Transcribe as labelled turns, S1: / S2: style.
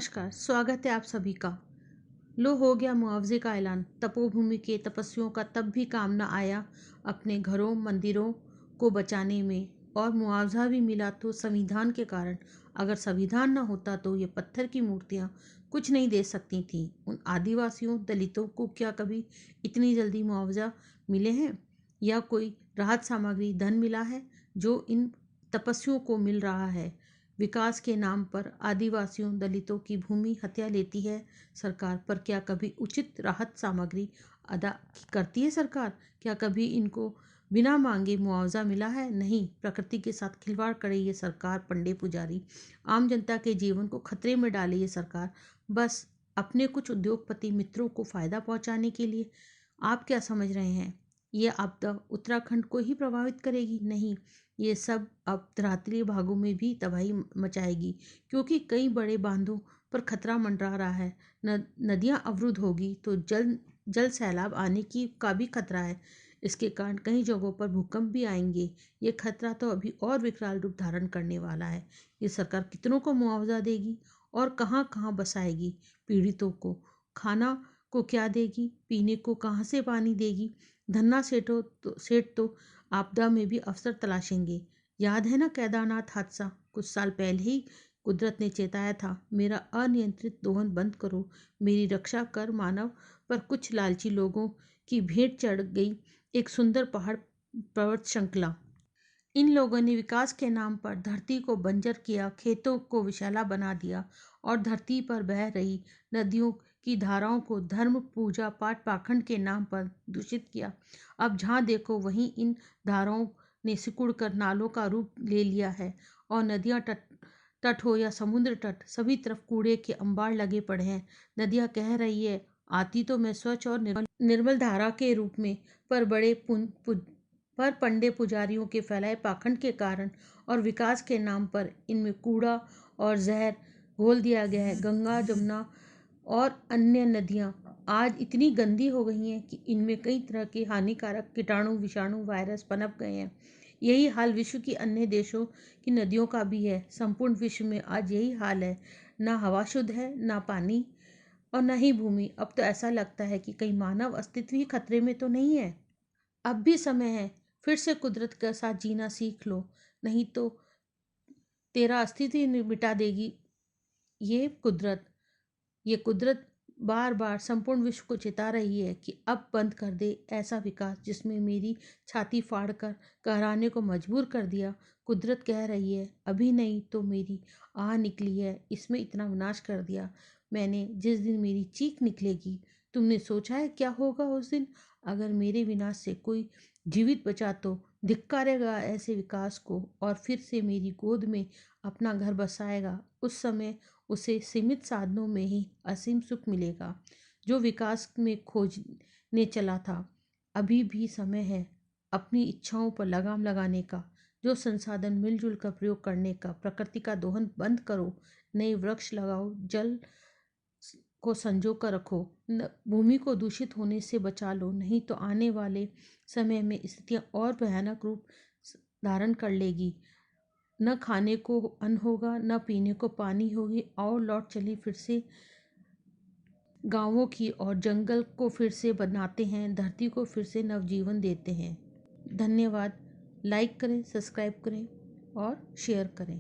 S1: नमस्कार, स्वागत है आप सभी का। लो हो गया मुआवजे का ऐलान। तपोभूमि के तपस्वियों का तब भी काम न आया अपने घरों मंदिरों को बचाने में, और मुआवजा भी मिला तो संविधान के कारण। अगर संविधान न होता तो ये पत्थर की मूर्तियाँ कुछ नहीं दे सकती थीं। उन आदिवासियों दलितों को क्या कभी इतनी जल्दी मुआवजा मिले हैं, या कोई राहत सामग्री धन मिला है जो इन तपस्वियों को मिल रहा है? विकास के नाम पर आदिवासियों दलितों की भूमि हत्या लेती है सरकार, पर क्या कभी उचित राहत सामग्री अदा करती है सरकार? क्या कभी इनको बिना मांगे मुआवजा मिला है? नहीं। प्रकृति के साथ खिलवाड़ करे ये सरकार, पंडे पुजारी, आम जनता के जीवन को खतरे में डाले ये सरकार, बस अपने कुछ उद्योगपति मित्रों को फायदा पहुंचाने के लिए। आप क्या समझ रहे हैं ये आपदा उत्तराखंड को ही प्रभावित करेगी? नहीं, ये सब अब धरातलीय भागों में भी तबाही मचाएगी, क्योंकि कई बड़े बांधों पर खतरा मंडरा रहा है। नदियां अवरुद्ध होगी तो जल सैलाब आने की का भी खतरा है। इसके कारण कई जगहों पर भूकंप भी आएंगे। ये खतरा तो अभी और विकराल रूप धारण करने वाला है। ये सरकार कितनों को मुआवजा देगी और कहाँ कहाँ बसाएगी? पीड़ितों को खाना को क्या देगी? पीने को कहाँ से पानी देगी? धन्ना सेठ तो आपदा में भी अवसर तलाशेंगे। याद है ना केदारनाथ हादसा? कुछ साल पहले ही कुदरत ने चेताया था, मेरा अनियंत्रित दोहन बंद करो, मेरी रक्षा कर मानव। पर कुछ लालची लोगों की भेंट चढ़ गई एक सुंदर पहाड़ पर्वत श्रृंखला। इन लोगों ने विकास के नाम पर धरती को बंजर किया, खेतों को विशाला बना दिया और धरती पर बह रही नदियों की धाराओं को धर्म पूजा पाठ पाखंड के नाम पर दूषित किया। अब जहाँ देखो वहीं इन धाराओं ने सिकुड़कर नालों का रूप ले लिया है, और नदियाँ तट तट हो या समुद्र तट, सभी तरफ कूड़े के अंबार लगे पड़े हैं। नदियाँ कह रही है, आती तो मैं स्वच्छ और निर्मल धारा के रूप में, पर पर पंडे पुजारियों के फैलाए पाखंड के कारण और विकास के नाम पर इनमें कूड़ा और जहर घोल दिया गया है। गंगा जमुना और अन्य नदियाँ आज इतनी गंदी हो गई हैं कि इनमें कई तरह के हानिकारक कीटाणु विषाणु वायरस पनप गए हैं। यही हाल विश्व की अन्य देशों की नदियों का भी है। संपूर्ण विश्व में आज यही हाल है। ना हवा शुद्ध है, ना पानी, और न ही भूमि। अब तो ऐसा लगता है कि कहीं मानव अस्तित्व ही खतरे में तो नहीं है। अब भी समय है, फिर से कुदरत के साथ जीना सीख लो, नहीं तो तेरा अस्तित्व ही मिटा देगी ये कुदरत बार बार संपूर्ण विश्व को चिता रही है कि अब बंद कर दे ऐसा विकास जिसमें मेरी छाती फाड़ कर कहराने को मजबूर कर दिया। कुदरत कह रही है, अभी नहीं तो मेरी आह निकली है, इसमें इतना विनाश कर दिया मैंने। जिस दिन मेरी चीख निकलेगी, तुमने सोचा है क्या होगा उस दिन? अगर मेरे विनाश से कोई जीवित बचा तो धिक्कारेगा ऐसे विकास को और फिर से मेरी गोद में अपना घर बसाएगा। उस समय उसे सीमित साधनों में ही असीम सुख मिलेगा जो विकास में खोजने चला था। अभी भी समय है अपनी इच्छाओं पर लगाम लगाने का, जो संसाधन मिलजुल कर प्रयोग करने का। प्रकृति का दोहन बंद करो, नए वृक्ष लगाओ, जल को संजो कर रखो, भूमि को दूषित होने से बचा लो, नहीं तो आने वाले समय में स्थितियां और भयानक रूप धारण कर लेगी। न खाने को अन्न होगा, न पीने को पानी होगी। और लौट चली फिर से गांवों की, और जंगल को फिर से बनाते हैं, धरती को फिर से नवजीवन देते हैं। धन्यवाद। लाइक करें, सब्सक्राइब करें और शेयर करें।